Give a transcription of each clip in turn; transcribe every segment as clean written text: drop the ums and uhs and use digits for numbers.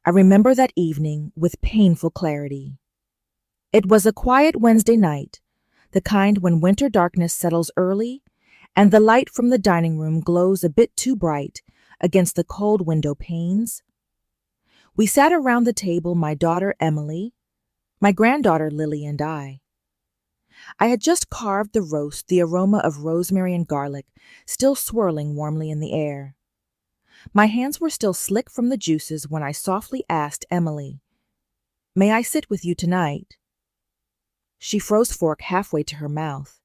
I remember that evening with painful clarity. It was a quiet Wednesday night, the kind when winter darkness settles early and the light from the dining room glows a bit too bright against the cold window panes. We sat around the table, my daughter Emily, my granddaughter Lily, and I. I had just carved the roast, the aroma of rosemary and garlic still swirling warmly in the air. My hands were still slick from the juices when I softly asked Emily, "May I sit with you tonight?" She froze fork halfway to her mouth.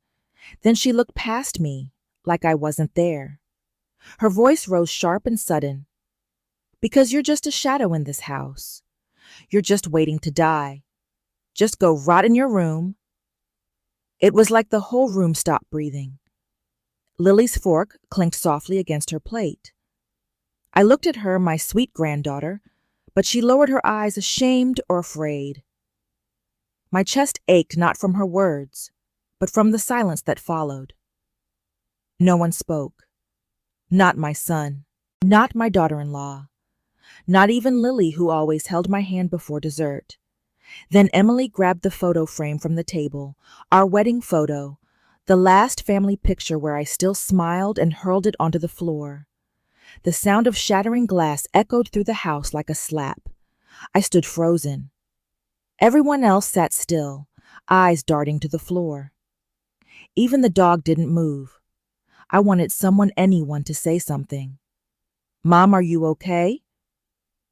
Then she looked past me, like I wasn't there. Her voice rose sharp and sudden. "Because you're just a shadow in this house. You're just waiting to die. Just go rot in your room." It was like the whole room stopped breathing. Lily's fork clinked softly against her plate. I looked at her, my sweet granddaughter, but she lowered her eyes, ashamed or afraid. My chest ached not from her words, but from the silence that followed. No one spoke. Not my son, not my daughter-in-law, not even Lily, who always held my hand before dessert. Then Emily grabbed the photo frame from the table, our wedding photo, the last family picture where I still smiled, and hurled it onto the floor. The sound of shattering glass echoed through the house like a slap. I stood frozen. Everyone else sat still, eyes darting to the floor. Even the dog didn't move. I wanted anyone to say something. "Mom, are you okay?"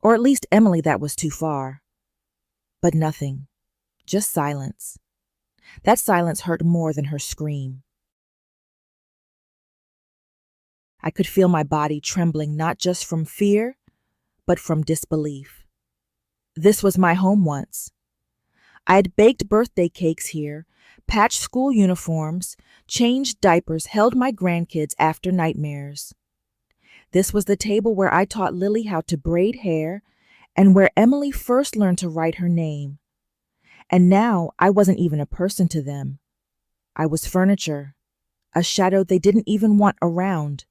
Or at least Emily, that was too far. But nothing. Just silence. That silence hurt more than her scream. I could feel my body trembling, not just from fear, but from disbelief. This was my home once. I had baked birthday cakes here, patched school uniforms, changed diapers, held my grandkids after nightmares. This was the table where I taught Lily how to braid hair and where Emily first learned to write her name. And now I wasn't even a person to them. I was furniture, a shadow they didn't even want around.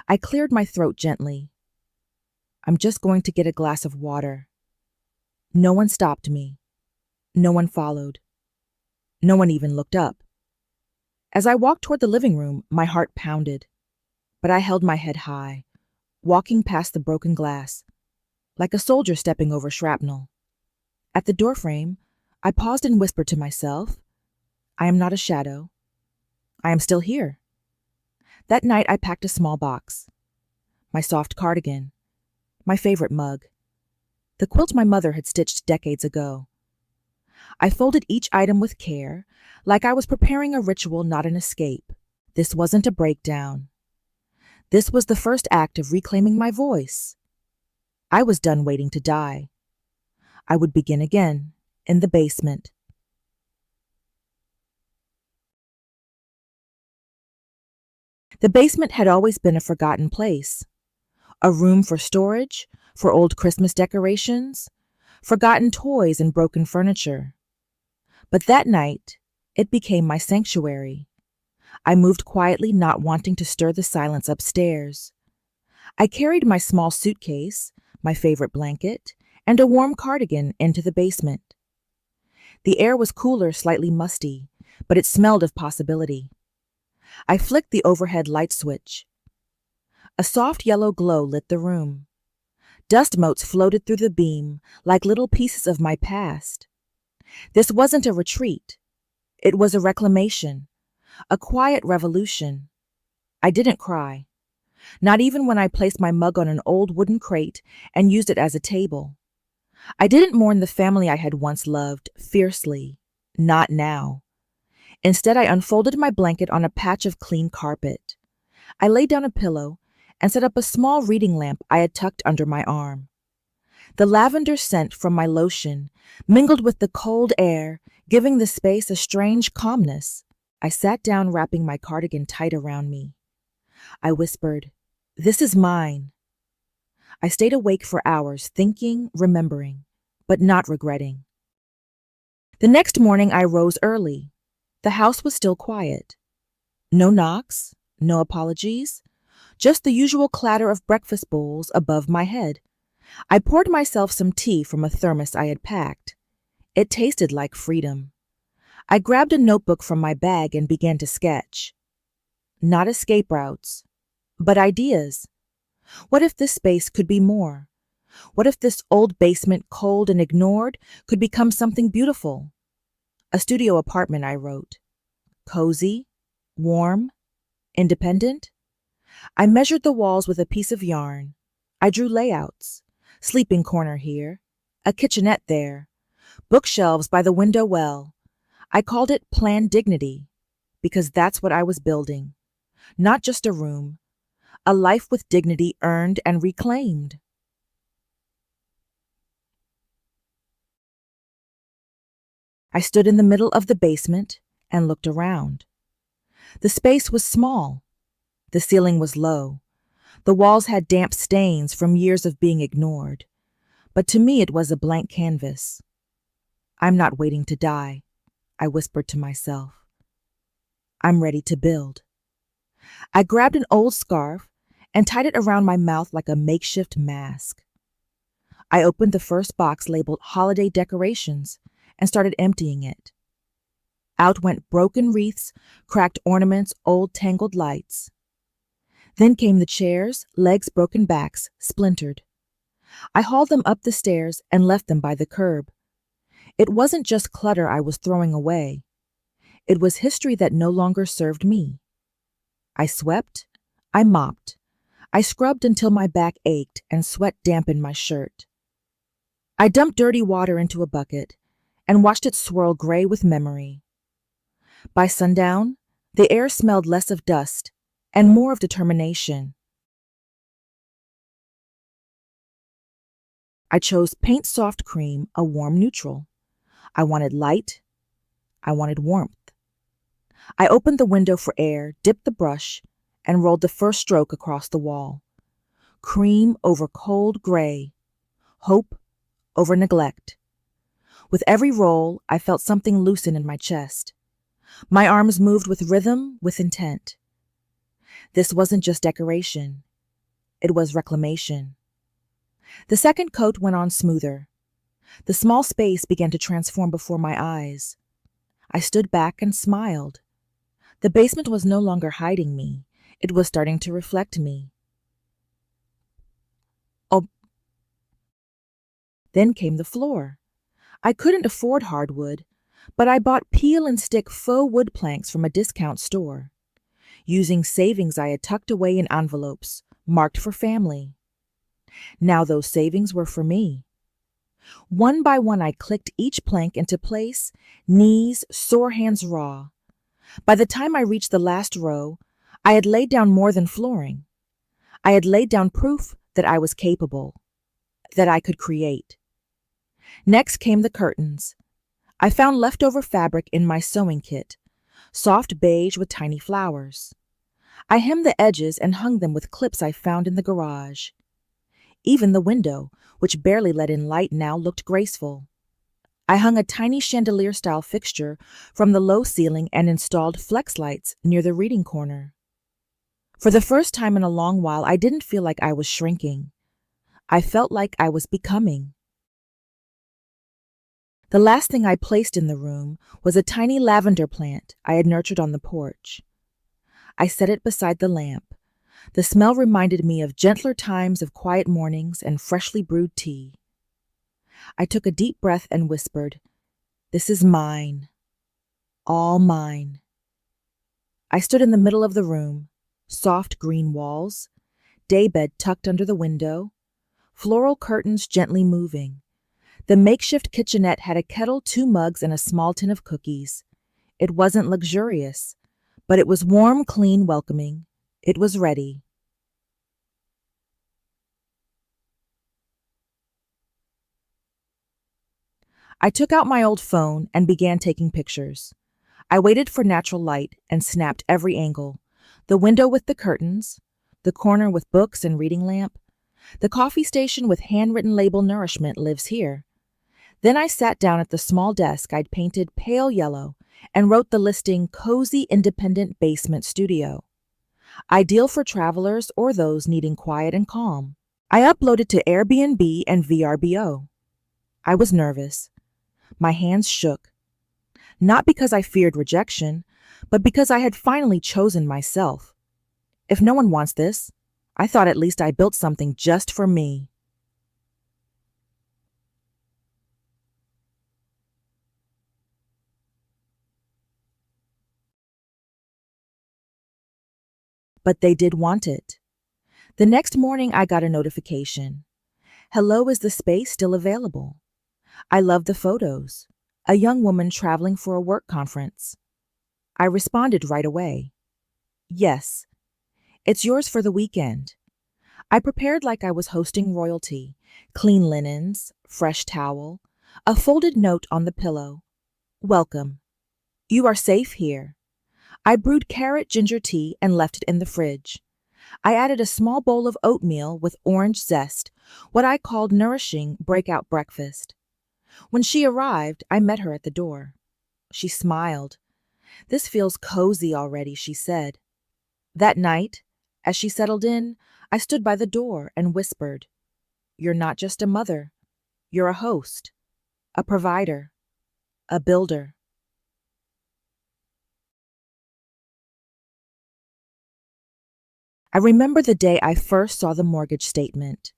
I cleared my throat gently. "I'm just going to get a glass of water." No one stopped me. No one followed. No one even looked up. As I walked toward the living room, my heart pounded. But I held my head high, walking past the broken glass, like a soldier stepping over shrapnel. At the doorframe, I paused and whispered to myself, "I am not a shadow. I am still here." That night I packed a small box. My soft cardigan, my favorite mug, the quilt my mother had stitched decades ago. I folded each item with care, like I was preparing a ritual, not an escape. This wasn't a breakdown. This was the first act of reclaiming my voice. I was done waiting to die. I would begin again, in the basement. The basement had always been a forgotten place. A room for storage, for old Christmas decorations, forgotten toys and broken furniture. But that night, it became my sanctuary. I moved quietly, not wanting to stir the silence upstairs. I carried my small suitcase, my favorite blanket, and a warm cardigan into the basement. The air was cooler, slightly musty, but it smelled of possibility. I flicked the overhead light switch. A soft yellow glow lit the room. Dust motes floated through the beam like little pieces of my past. This wasn't a retreat. It was a reclamation, a quiet revolution. I didn't cry, not even when I placed my mug on an old wooden crate and used it as a table. I didn't mourn the family I had once loved fiercely, not now. Instead, I unfolded my blanket on a patch of clean carpet. I laid down a pillow and set up a small reading lamp I had tucked under my arm. The lavender scent from my lotion mingled with the cold air, giving the space a strange calmness. I sat down, wrapping my cardigan tight around me. I whispered, "This is mine." I stayed awake for hours, thinking, remembering, but not regretting. The next morning I rose early. The house was still quiet. No knocks, no apologies, just the usual clatter of breakfast bowls above my head, I poured myself some tea from a thermos I had packed. It tasted like freedom. I grabbed a notebook from my bag and began to sketch. Not escape routes, but ideas. What if this space could be more? What if this old basement, cold and ignored, could become something beautiful? A studio apartment, I wrote. Cozy, warm, independent. I measured the walls with a piece of yarn. I drew layouts. Sleeping corner here, a kitchenette there, bookshelves by the window well. I called it Planned Dignity, because that's what I was building. Not just a room, a life with dignity earned and reclaimed. I stood in the middle of the basement and looked around. The space was small. The ceiling was low. The walls had damp stains from years of being ignored. But to me it was a blank canvas. I'm not waiting to die, I whispered to myself. I'm ready to build. I grabbed an old scarf and tied it around my mouth like a makeshift mask. I opened the first box labeled Holiday Decorations and started emptying it. Out went broken wreaths, cracked ornaments, old tangled lights. Then came the chairs, legs, broken backs, splintered. I hauled them up the stairs and left them by the curb. It wasn't just clutter I was throwing away. It was history that no longer served me. I swept, I mopped, I scrubbed until my back ached and sweat dampened my shirt. I dumped dirty water into a bucket and watched it swirl gray with memory. By sundown, the air smelled less of dust and more of determination. I chose Paint Soft Cream, a warm neutral. I wanted light. I wanted warmth. I opened the window for air, dipped the brush, and rolled the first stroke across the wall. Cream over cold gray. Hope over neglect. With every roll, I felt something loosen in my chest. My arms moved with rhythm, with intent. This wasn't just decoration. It was reclamation. The second coat went on smoother. The small space began to transform before my eyes. I stood back and smiled. The basement was no longer hiding me. It was starting to reflect me. Oh. Then came the floor. I couldn't afford hardwood, but I bought peel and stick faux wood planks from a discount store, using savings I had tucked away in envelopes, marked for family. Now those savings were for me. One by one I clicked each plank into place, knees, sore hands raw. By the time I reached the last row, I had laid down more than flooring. I had laid down proof that I was capable, that I could create. Next came the curtains. I found leftover fabric in my sewing kit, soft beige with tiny flowers. I hemmed the edges and hung them with clips I found in the garage. Even the window, which barely let in light now, looked graceful. I hung a tiny chandelier-style fixture from the low ceiling and installed flex lights near the reading corner. For the first time in a long while, I didn't feel like I was shrinking. I felt like I was becoming. The last thing I placed in the room was a tiny lavender plant I had nurtured on the porch. I set it beside the lamp. The smell reminded me of gentler times of quiet mornings and freshly brewed tea. I took a deep breath and whispered, "This is mine, all mine." I stood in the middle of the room, soft green walls, daybed tucked under the window, floral curtains gently moving. The makeshift kitchenette had a kettle, 2 mugs, and a small tin of cookies. It wasn't luxurious, but it was warm, clean, welcoming. It was ready. I took out my old phone and began taking pictures. I waited for natural light and snapped every angle. The window with the curtains, the corner with books and reading lamp, the coffee station with handwritten label "Nourishment lives here." Then I sat down at the small desk I'd painted pale yellow and wrote the listing "Cozy Independent Basement Studio." Ideal for travelers or those needing quiet and calm. I uploaded to Airbnb and VRBO. I was nervous. My hands shook. Not because I feared rejection, but because I had finally chosen myself. If no one wants this, I thought at least I built something just for me. But they did want it. The next morning, I got a notification. Hello, is the space still available? I love the photos. A young woman traveling for a work conference. I responded right away. Yes, it's yours for the weekend. I prepared like I was hosting royalty. Clean linens, fresh towel, a folded note on the pillow. Welcome. You are safe here. I brewed carrot ginger tea and left it in the fridge. I added a small bowl of oatmeal with orange zest, what I called nourishing breakout breakfast. When she arrived, I met her at the door. She smiled. This feels cozy already, she said. That night, as she settled in, I stood by the door and whispered, You're not just a mother. You're a host, a provider, a builder. I remember the day I first saw the mortgage statement.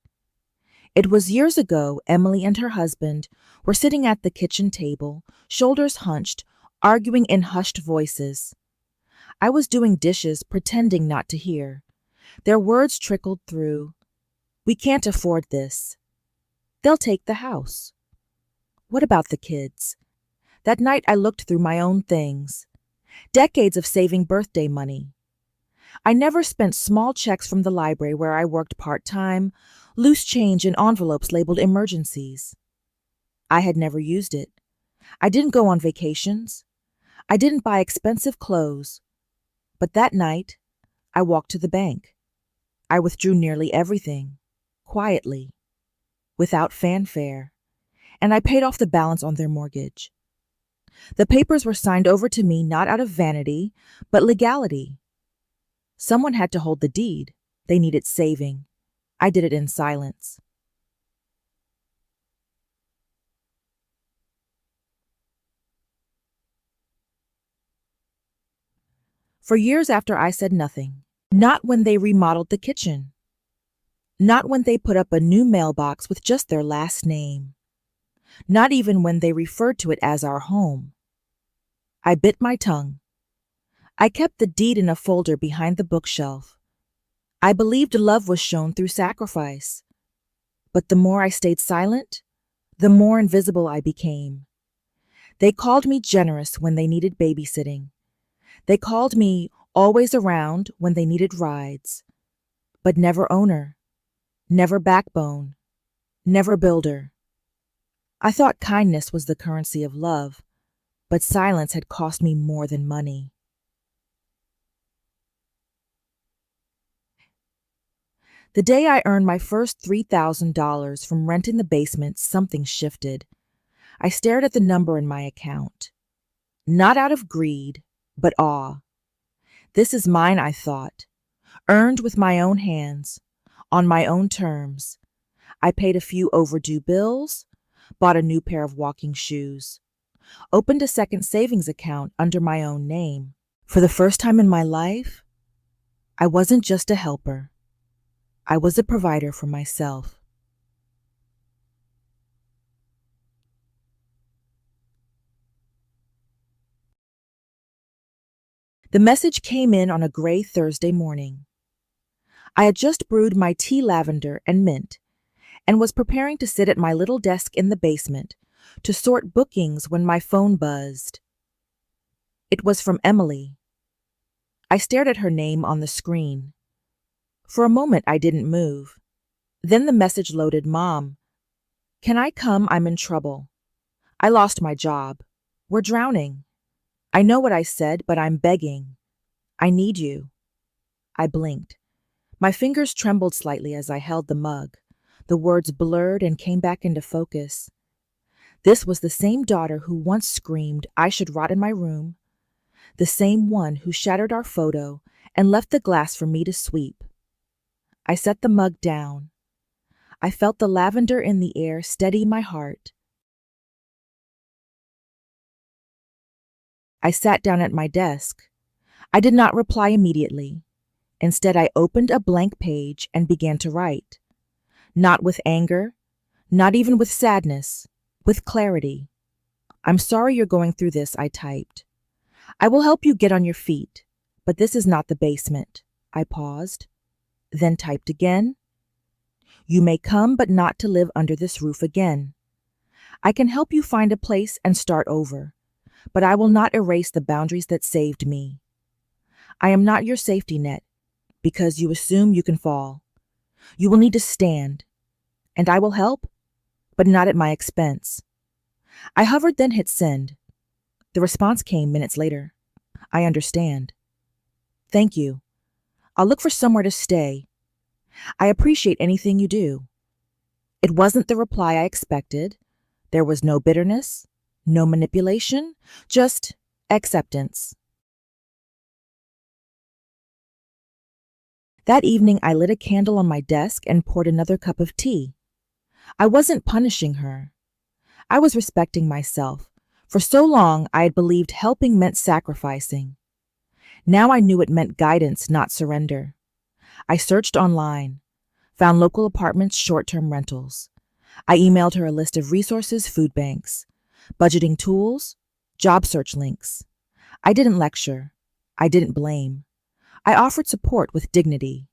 It was years ago. Emily and her husband were sitting at the kitchen table, shoulders hunched, arguing in hushed voices. I was doing dishes, pretending not to hear. Their words trickled through. We can't afford this. They'll take the house. What about the kids? That night I looked through my own things. Decades of saving birthday money. I never spent small checks from the library where I worked part-time, loose change in envelopes labeled emergencies. I had never used it. I didn't go on vacations. I didn't buy expensive clothes. But that night, I walked to the bank. I withdrew nearly everything, quietly, without fanfare, and I paid off the balance on their mortgage. The papers were signed over to me not out of vanity, but legality. Someone had to hold the deed. They needed saving. I did it in silence. For years after I said nothing, not when they remodeled the kitchen, not when they put up a new mailbox with just their last name, not even when they referred to it as our home. I bit my tongue. I kept the deed in a folder behind the bookshelf. I believed love was shown through sacrifice. But the more I stayed silent, the more invisible I became. They called me generous when they needed babysitting. They called me always around when they needed rides. But never owner, never backbone, never builder. I thought kindness was the currency of love, but silence had cost me more than money. The day I earned my first $3,000 from renting the basement, something shifted. I stared at the number in my account. Not out of greed, but awe. This is mine, I thought. Earned with my own hands, on my own terms. I paid a few overdue bills, bought a new pair of walking shoes, opened a second savings account under my own name. For the first time in my life, I wasn't just a helper. I was a provider for myself. The message came in on a gray Thursday morning. I had just brewed my tea lavender and mint and was preparing to sit at my little desk in the basement to sort bookings when my phone buzzed. It was from Emily. I stared at her name on the screen. For a moment, I didn't move. Then the message loaded. Mom, can I come? I'm in trouble. I lost my job. We're drowning. I know what I said, but I'm begging. I need you. I blinked. My fingers trembled slightly as I held the mug. The words blurred and came back into focus. This was the same daughter who once screamed I should rot in my room, the same one who shattered our photo and left the glass for me to sweep. I set the mug down. I felt the lavender in the air steady my heart. I sat down at my desk. I did not reply immediately. Instead, I opened a blank page and began to write. Not with anger, not even with sadness, with clarity. I'm sorry you're going through this, I typed. I will help you get on your feet, but this is not the basement. I paused, then typed again. You may come, but not to live under this roof again. I can help you find a place and start over, but I will not erase the boundaries that saved me. I am not your safety net, because you assume you can fall. You will need to stand, and I will help, but not at my expense. I hovered, then hit send. The response came minutes later. I understand. Thank you. I'll look for somewhere to stay. I appreciate anything you do. It wasn't the reply I expected. There was no bitterness, no manipulation, just acceptance. That evening, I lit a candle on my desk and poured another cup of tea. I wasn't punishing her. I was respecting myself. For so long, I had believed helping meant sacrificing. Now I knew it meant guidance, not surrender. I searched online, found local apartments, short-term rentals. I emailed her a list of resources, food banks, budgeting tools, job search links. I didn't lecture. I didn't blame. I offered support with dignity.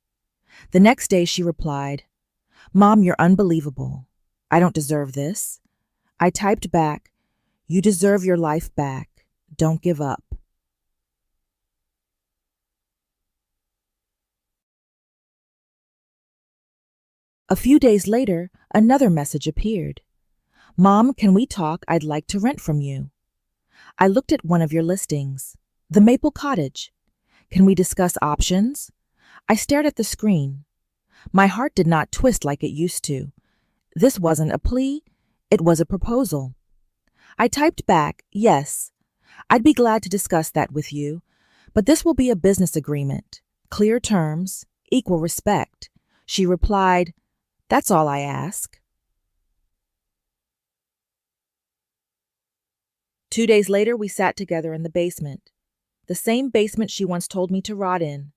The next day she replied, Mom, you're unbelievable. I don't deserve this. I typed back, you deserve your life back. Don't give up. A few days later, another message appeared. Mom, can we talk? I'd like to rent from you. I looked at one of your listings, the Maple Cottage. Can we discuss options? I stared at the screen. My heart did not twist like it used to. This wasn't a plea, it was a proposal. I typed back, yes, I'd be glad to discuss that with you, but this will be a business agreement. Clear terms, equal respect. She replied, that's all I ask. 2 days later, we sat together in the basement. The same basement she once told me to rot in.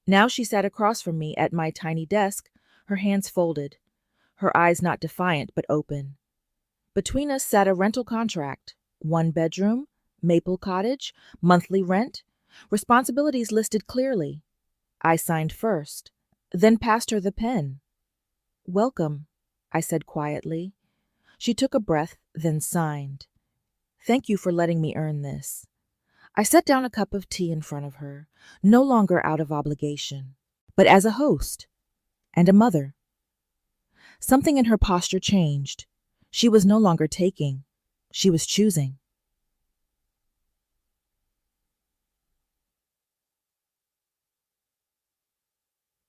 Now she sat across from me at my tiny desk, her hands folded, her eyes not defiant but open. Between us sat a rental contract, 1 bedroom, Maple Cottage, monthly rent, responsibilities listed clearly. I signed first, then passed her the pen. Welcome, I said quietly. She took a breath, then signed. Thank you for letting me earn this. I set down a cup of tea in front of her, no longer out of obligation, but as a host and a mother. Something in her posture changed. She was no longer taking, she was choosing.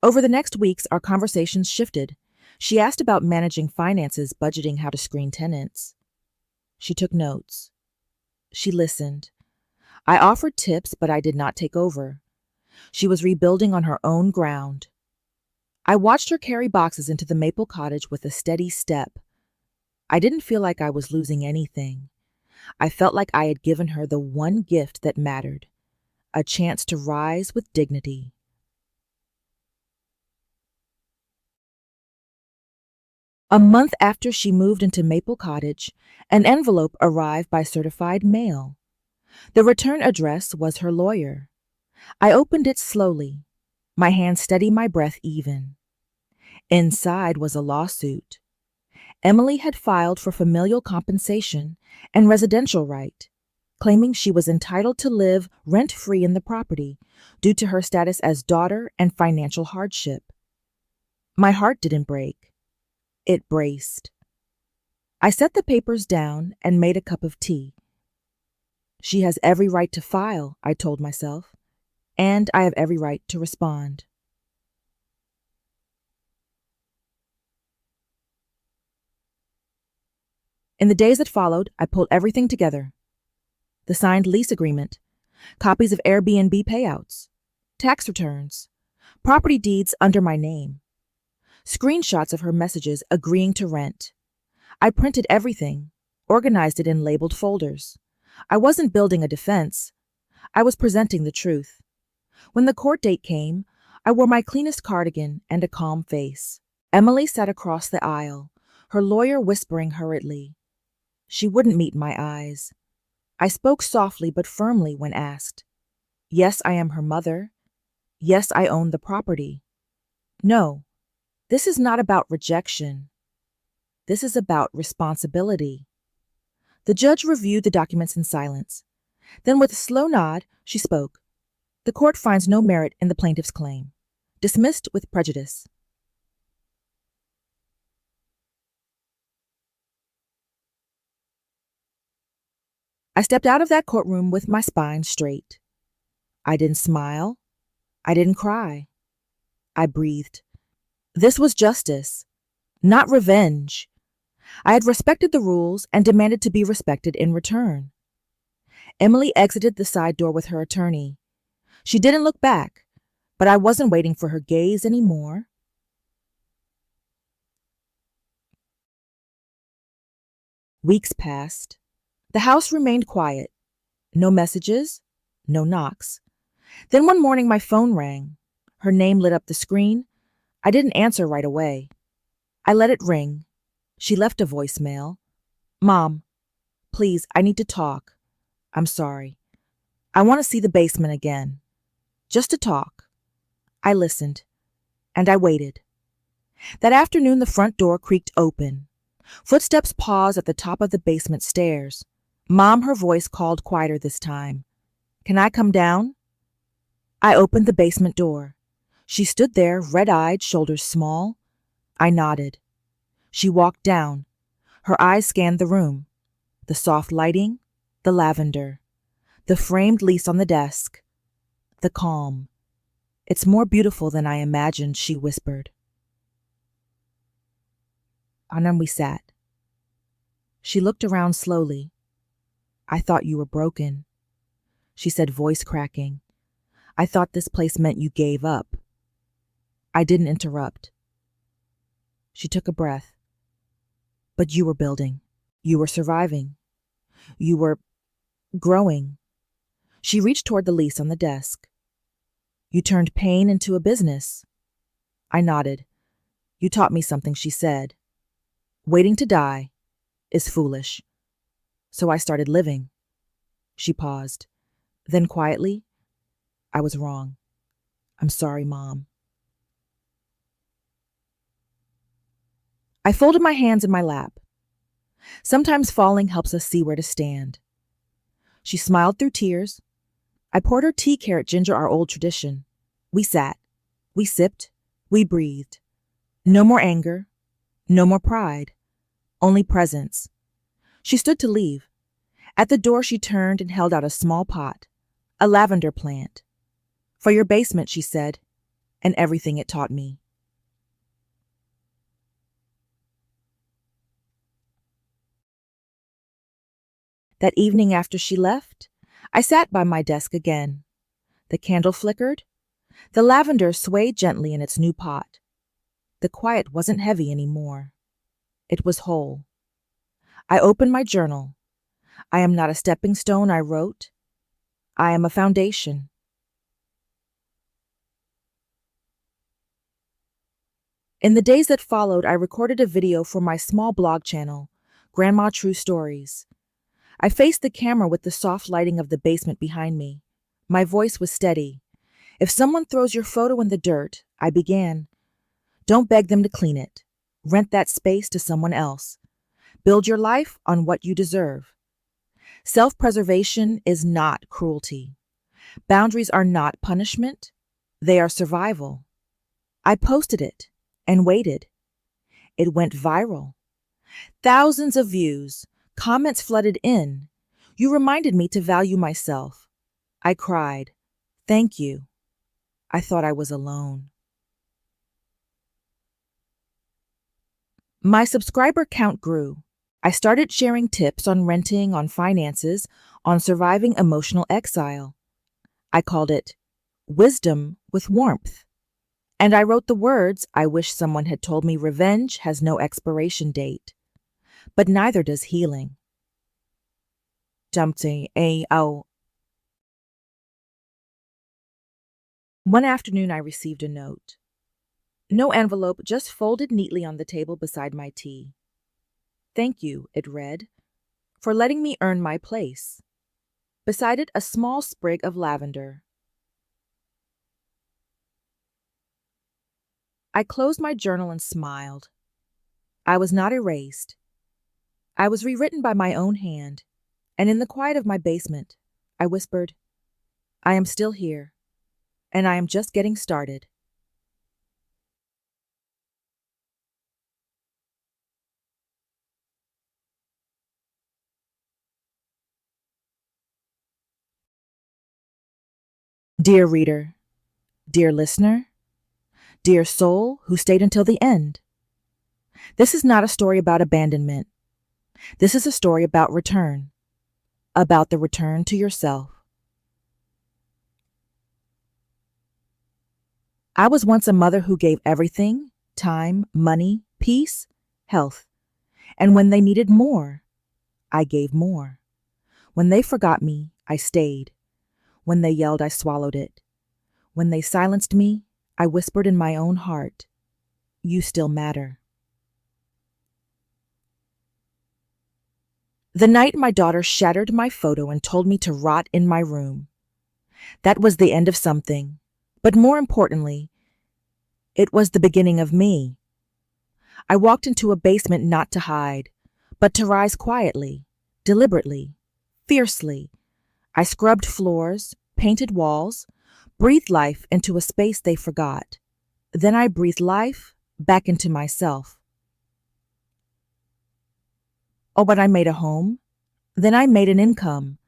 Over the next weeks, our conversations shifted. She asked about managing finances, budgeting, how to screen tenants. She took notes. She listened. I offered tips, but I did not take over. She was rebuilding on her own ground. I watched her carry boxes into the Maple Cottage with a steady step. I didn't feel like I was losing anything. I felt like I had given her the one gift that mattered, a chance to rise with dignity. A month after she moved into Maple Cottage, an envelope arrived by certified mail. The return address was her lawyer. I opened it slowly, my hand steady, my breath even. Inside was a lawsuit. Emily had filed for familial compensation and residential right, claiming she was entitled to live rent-free in the property due to her status as daughter and financial hardship. My heart didn't break. It braced. I set the papers down and made a cup of tea. She has every right to file, I told myself, and I have every right to respond. In the days that followed, I pulled everything together. The signed lease agreement, copies of Airbnb payouts, tax returns, property deeds under my name. screenshots of her messages agreeing to rent. I printed everything, organized it in labeled folders. I wasn't building a defense. I was presenting the truth. When the court date came, I wore my cleanest cardigan and a calm face. Emily sat across the aisle, her lawyer whispering hurriedly. She wouldn't meet my eyes. I spoke softly but firmly when asked. Yes, I am her mother. Yes, I own the property. No, this is not about rejection. This is about responsibility. The judge reviewed the documents in silence. Then with a slow nod, she spoke. The court finds no merit in the plaintiff's claim. Dismissed with prejudice. I stepped out of that courtroom with my spine straight. I didn't smile. I didn't cry. I breathed. This was justice, not revenge. I had respected the rules and demanded to be respected in return. Emily exited the side door with her attorney. She didn't look back, but I wasn't waiting for her gaze anymore. Weeks passed. The house remained quiet. No messages, no knocks. Then one morning my phone rang. Her name lit up the screen. I didn't answer right away. I let it ring. She left a voicemail. Mom, please, I need to talk. I'm sorry. I want to see the basement again. Just to talk. I listened. And I waited. That afternoon the front door creaked open. Footsteps paused at the top of the basement stairs. Mom, her voice called quieter this time. Can I come down? I opened the basement door. She stood there, red-eyed, shoulders small. I nodded. She walked down. Her eyes scanned the room. The soft lighting, the lavender, the framed lease on the desk, the calm. It's more beautiful than I imagined, she whispered. And then we sat. She looked around slowly. I thought you were broken, she said, voice cracking. I thought this place meant you gave up. I didn't interrupt. She took a breath. But you were building. You were surviving. You were growing. She reached toward the lease on the desk. You turned pain into a business. I nodded. You taught me something, she said. Waiting to die is foolish. So I started living. She paused. Then quietly, I was wrong. I'm sorry, Mom. I folded my hands in my lap. Sometimes falling helps us see where to stand. She smiled through tears. I poured her tea, carrot, ginger, our old tradition. We sat. We sipped. We breathed. No more anger. No more pride. Only presence. She stood to leave. At the door she turned and held out a small pot, a lavender plant. For your basement, she said, and everything it taught me. That evening after she left, I sat by my desk again. The candle flickered. The lavender swayed gently in its new pot. The quiet wasn't heavy anymore. It was whole. I opened my journal. I am not a stepping stone, I wrote. I am a foundation. In the days that followed, I recorded a video for my small blog channel, Grandma True Stories. I faced the camera with the soft lighting of the basement behind me. My voice was steady. If someone throws your photo in the dirt, I began. Don't beg them to clean it. Rent that space to someone else. Build your life on what you deserve. Self-preservation is not cruelty. Boundaries are not punishment. They are survival. I posted it and waited. It went viral. Thousands of views. Comments flooded in. You reminded me to value myself. I cried. Thank you. I thought I was alone. My subscriber count grew. I started sharing tips on renting, on finances, on surviving emotional exile. I called it Wisdom with Warmth. And I wrote the words I wish someone had told me revenge has no expiration date, but neither does healing. One afternoon I received a note. No envelope, just folded neatly on the table beside my tea. Thank you, it read, for letting me earn my place. Beside it, a small sprig of lavender. I closed my journal and smiled. I was not erased. I was rewritten by my own hand, and in the quiet of my basement, I whispered, I am still here, and I am just getting started. Dear reader, dear listener, dear soul who stayed until the end, this is not a story about abandonment. This is a story about return, about the return to yourself. I was once a mother who gave everything, time, money, peace, health. And when they needed more, I gave more. When they forgot me, I stayed. When they yelled, I swallowed it. When they silenced me, I whispered in my own heart, you still matter. The night my daughter shattered my photo and told me to rot in my room. That was the end of something, but more importantly, it was the beginning of me. I walked into a basement not to hide, but to rise quietly, deliberately, fiercely. I scrubbed floors, painted walls, breathed life into a space they forgot. Then I breathed life back into myself. Oh, but I made a home. Then I made an income.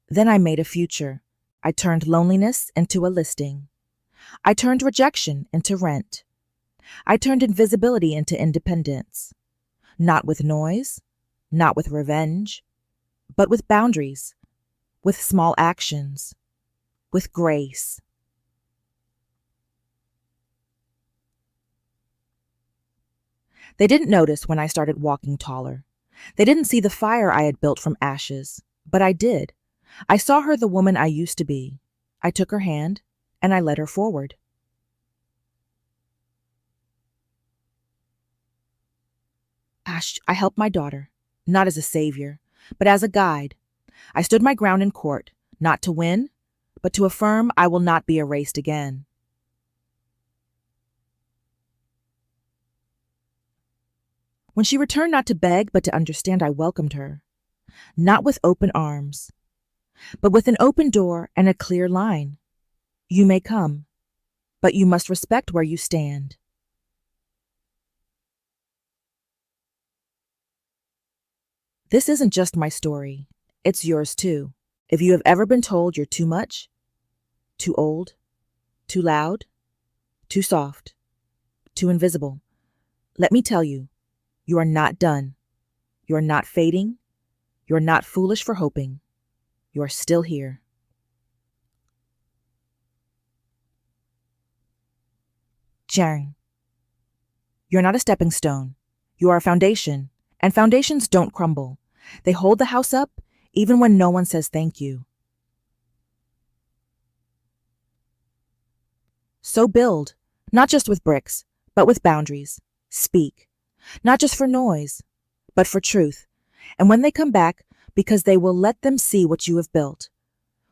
Then I made a future. I turned loneliness into a listing. I turned rejection into rent. I turned invisibility into independence. Not with noise, not with revenge, but with boundaries, with small actions, with grace. They didn't notice when I started walking taller. They didn't see the fire I had built from ashes, but I did. I saw her the woman I used to be. I took her hand, and I led her forward. I helped my daughter, not as a savior, but as a guide. I stood my ground in court, not to win, but to affirm I will not be erased again. When she returned not to beg, but to understand, I welcomed her, not with open arms, but with an open door and a clear line. You may come, but you must respect where you stand. This isn't just my story, it's yours too. If you have ever been told you're too much, too old, too loud, too soft, too invisible, let me tell you, you are not done. You are not fading. You are not foolish for hoping. You are still here. Jiang, you're not a stepping stone. You are a foundation, and foundations don't crumble. They hold the house up even when no one says thank you. So build, not just with bricks, but with boundaries. Speak, not just for noise, but for truth. And when they come back, because they will let them see what you have built.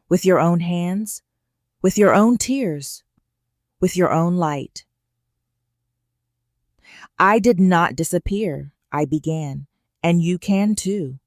With your own hands, with your own tears, with your own light. I did not disappear. I began, and you can too.